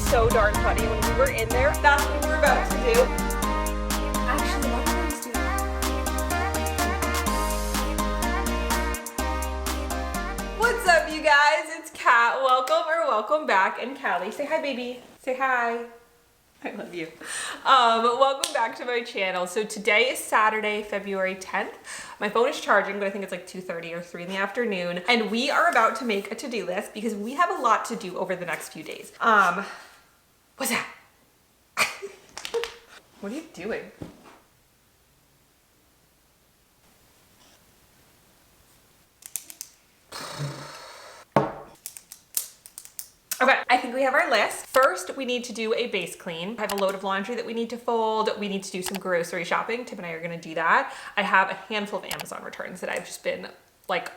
so darn funny when we were in there. That's what we were about to do. Actually, what did I do? What's up, you guys? It's Kat. Welcome back. And Callie, say hi, baby. Say hi. I love you. Welcome back to my channel. So today is Saturday, February 10th. My phone is charging, but I think it's like 2:30 or 3 in the afternoon. And we are about to make a to-do list because we have a lot to do over the next few days. What's that? What are you doing? Okay, I think we have our list. First, we need to do a base clean. I have a load of laundry that we need to fold. We need to do some grocery shopping. Tim and I are gonna do that. I have a handful of Amazon returns that I've just been like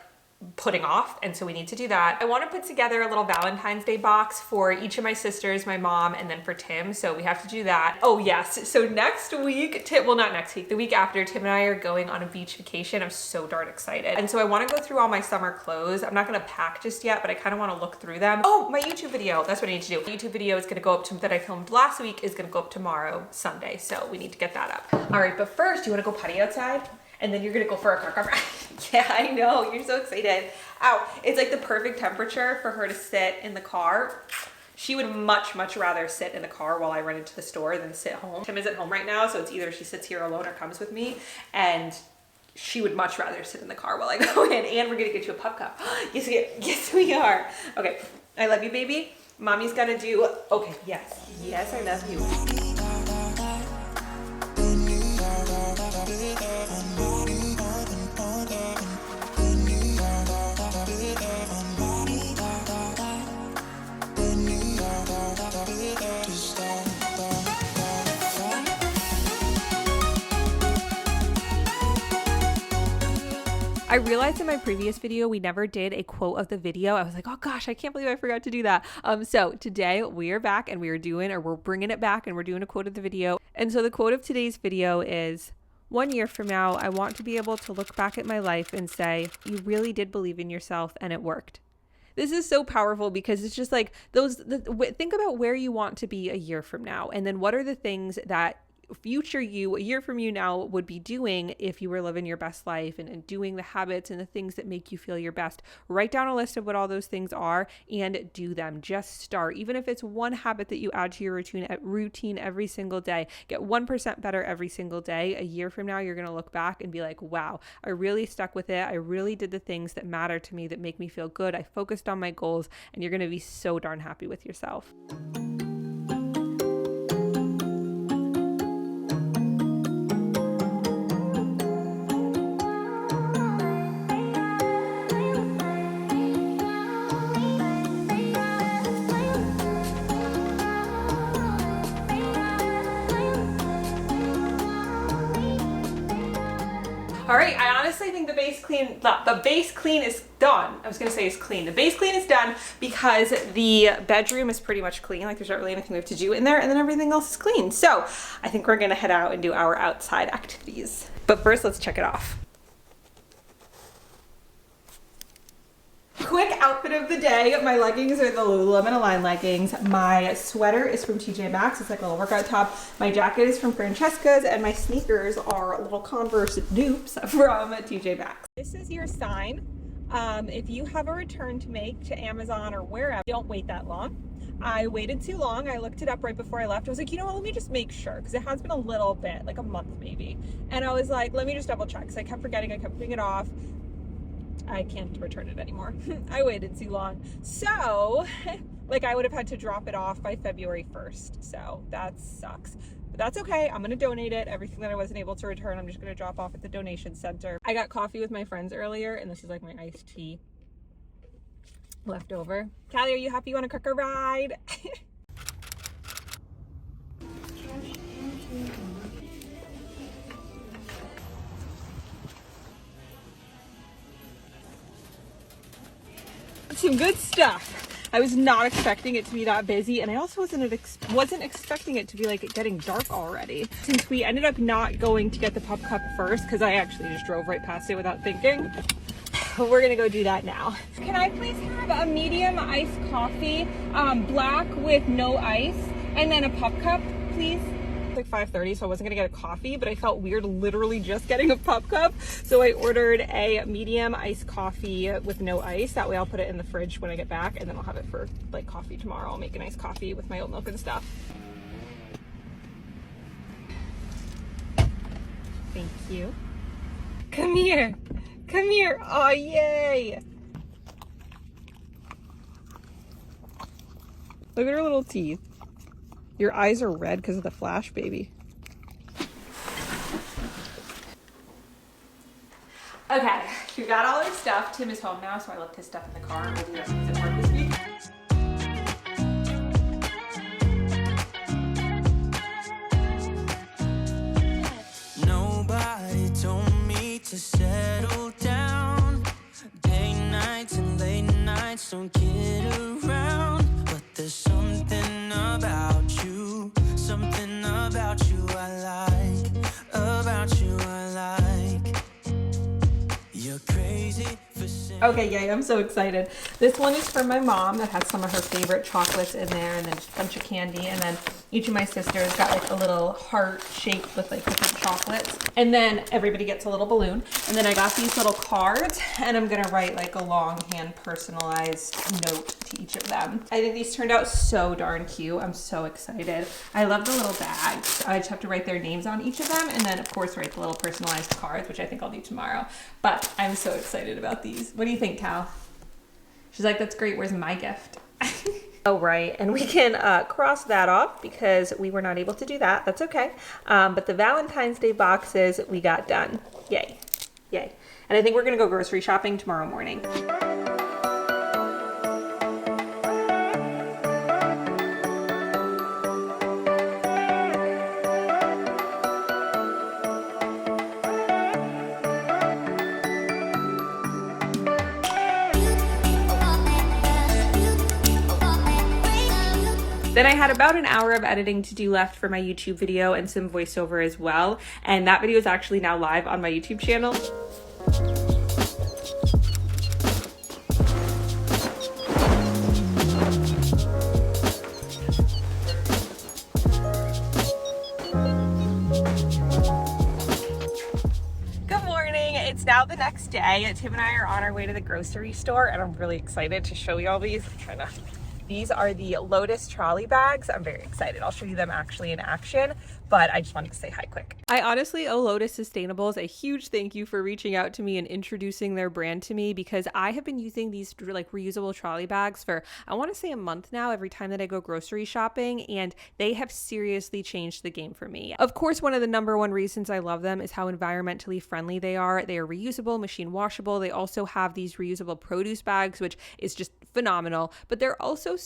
putting off, and so we need to do that. I want to put together a little Valentine's Day box for each of my sisters, my mom, and then for Tim, so we have to do that. Oh yes, so next week, well not next week, the week after, Tim and I are going on a beach vacation. I'm so darn excited. And so I want to go through all my summer clothes. I'm not going to pack just yet, but I kind of want to look through them. Oh, my YouTube video, that's what I need to do. My YouTube video is going to go up that I filmed last week is going to go up tomorrow, Sunday, so we need to get that up. All right, but first, you want to go potty outside? And then you're gonna go for a car ride. Yeah, I know, you're so excited. Ow, it's like the perfect temperature for her to sit in the car. She would much rather sit in the car while I run into the store than sit home. Tim is at home right now, so it's either she sits here alone or comes with me, and she would much rather sit in the car while I go in, and we're gonna get you a pup cup. Yes, we are. Okay, I love you, baby. Mommy's gotta do, okay, yes, I love you. I realized in my previous video, we never did a quote of the video. I was like, oh gosh, I can't believe I forgot to do that. So today we are back and we're bringing it back and we're doing a quote of the video. And so the quote of today's video is, 1 year from now, I want to be able to look back at my life and say, you really did believe in yourself and it worked. This is so powerful because it's just like think about where you want to be a year from now. And then what are the things that future you, a year from you now, would be doing if you were living your best life and doing the habits and the things that make you feel your best. Write down a list of what all those things are and do them. Just start. Even if it's one habit that you add to your routine every single day, get 1% better every single day. A year from now, you're going to look back and be like, wow, I really stuck with it. I really did the things that matter to me, that make me feel good. I focused on my goals, and you're going to be so darn happy with yourself. All right, I honestly think the base clean is done. I was gonna say it's clean. The base clean is done because the bedroom is pretty much clean. Like there's not really anything we have to do in there, and then everything else is clean. So I think we're gonna head out and do our outside activities. But first, let's check it off. Quick outfit of the day. My leggings are the Lululemon Align leggings. My sweater is from TJ Maxx. It's like a little workout top. My jacket is from Francesca's, and my sneakers are little Converse dupes from TJ Maxx. This is your sign. If you have a return to make to Amazon or wherever, don't wait that long. I waited too long. I looked it up right before I left. I was like, you know what, let me just make sure, because it has been a little bit, like a month maybe. And I was like, let me just double check, because I kept forgetting, I kept putting it off. I can't return it anymore. I waited too long. So, like I would have had to drop it off by February 1st. So that sucks. But that's okay. I'm going to donate it. Everything that I wasn't able to return, I'm just going to drop off at the donation center. I got coffee with my friends earlier, and this is like my iced tea left over. Callie, are you happy you want to cook a ride? Some good stuff. I was not expecting it to be that busy, and I also wasn't expecting it to be like getting dark already. Since we ended up not going to get the pup cup first, because I actually just drove right past it without thinking, we're gonna go do that now. Can I please have a medium iced coffee, black with no ice, and then a pup cup, please? It's like 5:30, so I wasn't gonna get a coffee, but I felt weird literally just getting a pup cup. So I ordered a medium iced coffee with no ice. That way I'll put it in the fridge when I get back, and then I'll have it for like coffee tomorrow. I'll make a nice coffee with my oat milk and stuff. Thank you. Come here. Come here. Oh, yay. Look at her little teeth. Your eyes are red because of the flash, baby. Okay, we got all our stuff. Tim is home now, so I left his stuff in the car. We'll do that because it worked this week. Nobody told me to settle down. Day nights and late nights don't get around. But there's something about you I like. About you I like. You're crazy for saying. Okay, yay, I'm so excited. This one is from my mom that has some of her favorite chocolates in there, and then just a bunch of candy, and then each of my sisters got like a little heart shaped with like different chocolates. And then everybody gets a little balloon. And then I got these little cards, and I'm gonna write like a longhand personalized note to each of them. I think these turned out so darn cute. I'm so excited. I love the little bags. I just have to write their names on each of them, and then of course write the little personalized cards, which I think I'll do tomorrow. But I'm so excited about these. What do you think, Cal? She's like, that's great. Where's my gift? Oh, right. And we can cross that off because we were not able to do that. That's okay. But the Valentine's Day boxes we got done. Yay. Yay. And I think we're going to go grocery shopping tomorrow morning. Then I had about an hour of editing to do left for my YouTube video and some voiceover as well. And that video is actually now live on my YouTube channel. Good morning. It's now the next day. Tim and I are on our way to the grocery store, and I'm really excited to show you all these. These are the Lotus trolley bags. I'm very excited. I'll show you them actually in action, but I just wanted to say hi quick. I honestly owe Lotus Sustainables a huge thank you for reaching out to me and introducing their brand to me, because I have been using these like reusable trolley bags for, I want to say, a month now every time that I go grocery shopping, and they have seriously changed the game for me. Of course, one of the number one reasons I love them is how environmentally friendly they are. They are reusable, machine washable. They also have these reusable produce bags, which is just phenomenal, but they're also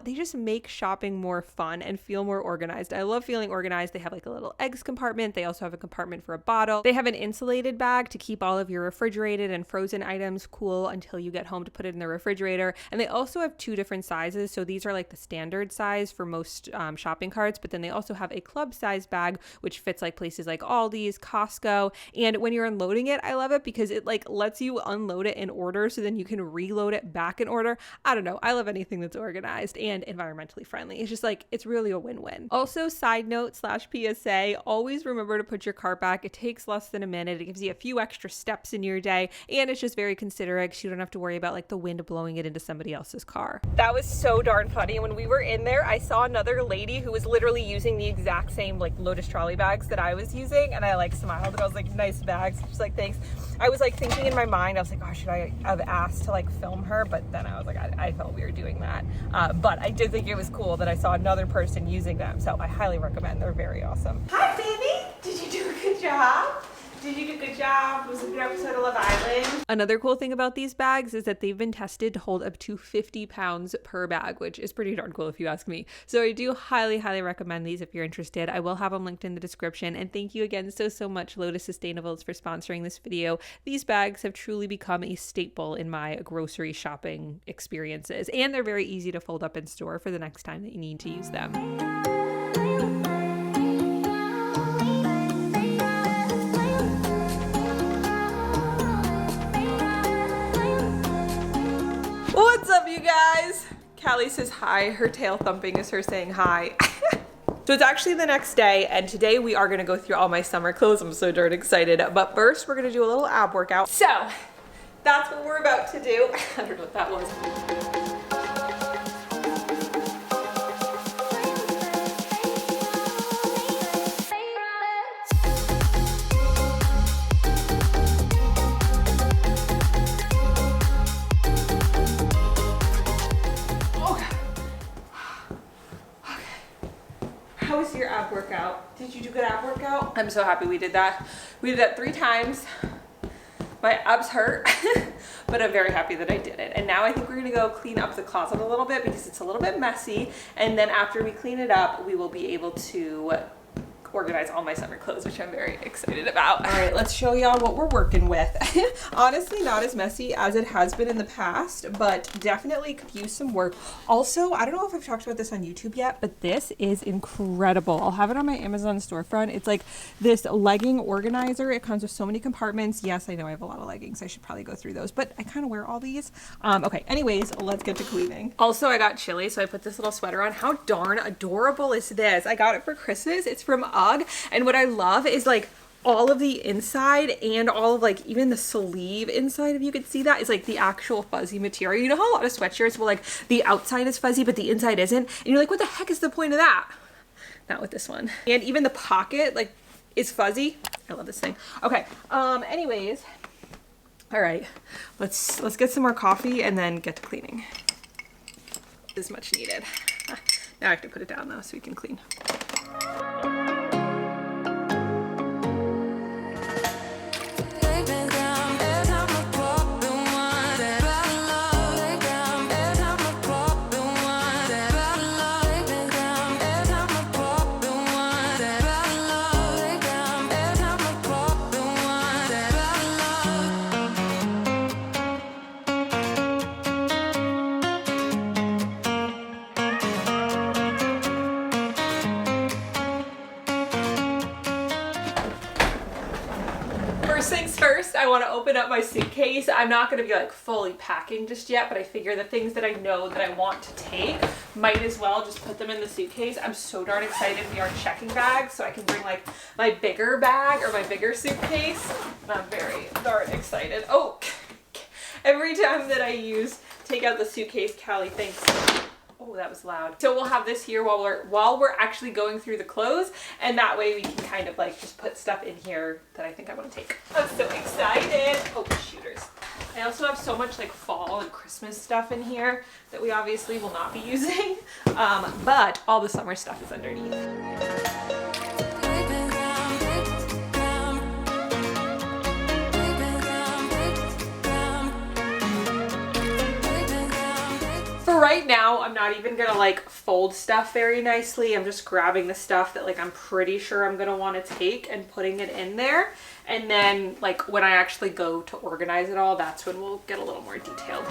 they just make shopping more fun and feel more organized. I love feeling organized. They have like a little eggs compartment. They also have a compartment for a bottle. They have an insulated bag to keep all of your refrigerated and frozen items cool until you get home to put it in the refrigerator. And they also have two different sizes. So these are like the standard size for most shopping carts, but then they also have a club size bag, which fits like places like Aldi's, Costco. And when you're unloading it, I love it because it like lets you unload it in order, so then you can reload it back in order. I don't know. I love anything that's organized and environmentally friendly. It's just like, it's really a win-win. Also, side note / PSA, always remember to put your cart back. It takes less than a minute. It gives you a few extra steps in your day, and it's just very considerate because you don't have to worry about like the wind blowing it into somebody else's car. That was so darn funny. When we were in there, I saw another lady who was literally using the exact same like Lotus trolley bags that I was using, and I like smiled and I was like, nice bags. She's like, thanks. I was like thinking in my mind, I was like, oh, should I have asked to like film her? But then I was like, I felt weird doing that. But I did think it was cool that I saw another person using them. So I highly recommend. They're very awesome. Hi, baby. Did you do a good job? Did you do a good job? Was it a good episode of Love Island? Another cool thing about these bags is that they've been tested to hold up to 50 pounds per bag, which is pretty darn cool if you ask me. So I do highly, highly recommend these if you're interested. I will have them linked in the description. And thank you again so much, Lotus Sustainables, for sponsoring this video. These bags have truly become a staple in my grocery shopping experiences. And they're very easy to fold up and store for the next time that you need to use them. Callie says hi. Her tail thumping is her saying hi. So it's actually the next day, and today we are gonna go through all my summer clothes. I'm so darn excited. But first, we're gonna do a little ab workout. So that's what we're about to do. I don't know what that was. How was your ab workout? Did you do good ab workout? I'm so happy we did that. We did that 3 times. My abs hurt, but I'm very happy that I did it. And now I think we're gonna go clean up the closet a little bit because it's a little bit messy. And then after we clean it up, we will be able to organize all my summer clothes, which I'm very excited about. All right, let's show y'all what we're working with. Honestly, not as messy as it has been in the past, but definitely could use some work. Also, I don't know if I've talked about this on YouTube yet, but this is incredible. I'll have it on my Amazon storefront. It's like this legging organizer. It comes with so many compartments. Yes, I know I have a lot of leggings. I should probably go through those, but I kind of wear all these. Okay, anyways, let's get to cleaning. Also, I got chilly, so I put this little sweater on. How darn adorable is this? I got it for Christmas. It's from UGG, and what I love is like all of the inside and all of like even the sleeve inside, if you could see that, is like the actual fuzzy material. You know how a lot of sweatshirts will like the outside is fuzzy but the inside isn't, and you're like, what the heck is the point of that? Not with this one. And even the pocket like is fuzzy. I love this thing. Okay, anyways, all right, let's get some more coffee and then get to cleaning. Is much needed. Now I have to put it down though so we can clean. First things first, I want to open up my suitcase. I'm not going to be like fully packing just yet, but I figure the things that I know that I want to take might as well just put them in the suitcase. I'm so darn excited. We are checking bags, so I can bring like my bigger bag or my bigger suitcase. And I'm very darn excited. Oh, every time that I take out the suitcase, Callie thinks, oh, that was loud. So we'll have this here while we're actually going through the clothes, and that way we can kind of like just put stuff in here that I think I want to take. I'm so excited. Oh, shooters. I also have so much like fall and Christmas stuff in here that we obviously will not be using, but all the summer stuff is underneath. Right now, I'm not even gonna like fold stuff very nicely. I'm just grabbing the stuff that like I'm pretty sure I'm gonna want to take and putting it in there. And then like when I actually go to organize it all, that's when we'll get a little more detailed.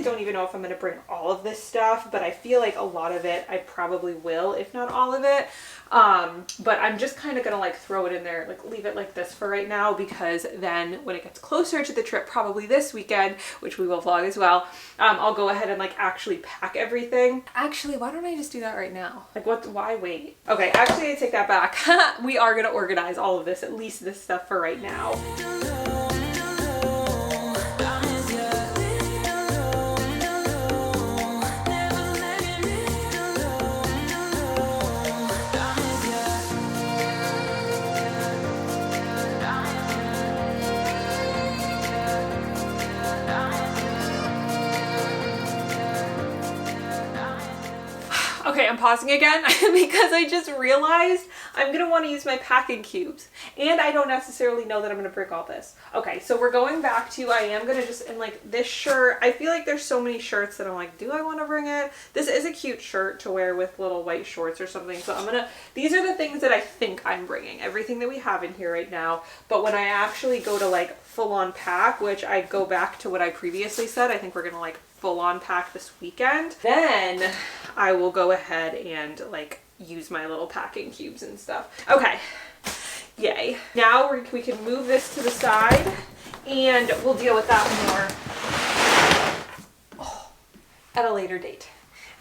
Don't even know if I'm going to bring all of this stuff, but I feel like a lot of it I probably will, if not all of it. But I'm just kind of gonna like throw it in there, like leave it like this for right now, because then when it gets closer to the trip, probably this weekend, which we will vlog as well, I'll go ahead and like actually pack everything. Actually, why don't I just do that right now? Like why wait? Okay, actually I take that back. We are gonna organize all of this, at least this stuff for right now. Okay, I'm pausing again because I just realized I'm gonna want to use my packing cubes. And I don't necessarily know that I'm gonna bring all this. Okay, so we're going back to, I am gonna just, and like this shirt, I feel like there's so many shirts that I'm like, do I wanna bring it? This is a cute shirt to wear with little white shorts or something. So I'm gonna, these are the things that I think I'm bringing, everything that we have in here right now. But when I actually go to like full on pack, which I go back to what I previously said, I think we're gonna like full on pack this weekend, then I will go ahead and like use my little packing cubes and stuff. Okay, yay. Now we can move this to the side and we'll deal with that more at a later date.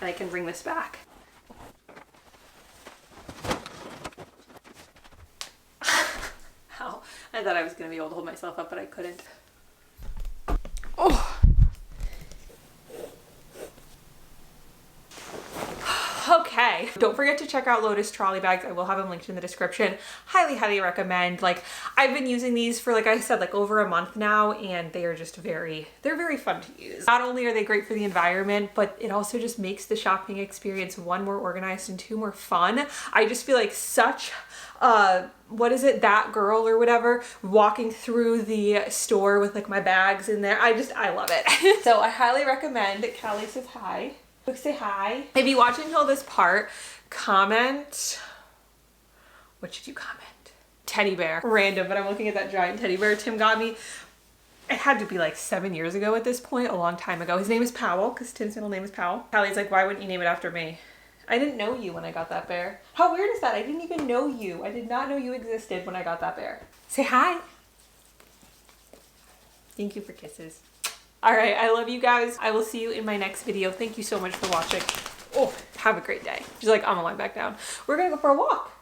And I can bring this back. Ow. I thought I was gonna be able to hold myself up, but I couldn't. Oh. Okay, don't forget to check out Lotus trolley bags. I will have them linked in the description. Highly, highly recommend. Like, I've been using these for, like I said, like over a month now, and they are just they're very fun to use. Not only are they great for the environment, but it also just makes the shopping experience, one, more organized, and two, more fun. I just feel like such what is it, that girl or whatever, walking through the store with like my bags in there. I love it. So I highly recommend. Callie says hi. Quick say hi. If you watch until this part, comment. What should you comment? Teddy bear. Random, but I'm looking at that giant teddy bear Tim got me. It had to be like 7 years ago at this point, a long time ago. His name is Powell, because Tim's middle name is Powell. Callie's like, why wouldn't you name it after me? I didn't know you when I got that bear. How weird is that? I didn't even know you. I did not know you existed when I got that bear. Say hi. Thank you for kisses. All right, I love you guys. I will see you in my next video. Thank you so much for watching. Oh, have a great day. She's like, I'm gonna lie back down. We're gonna go for a walk.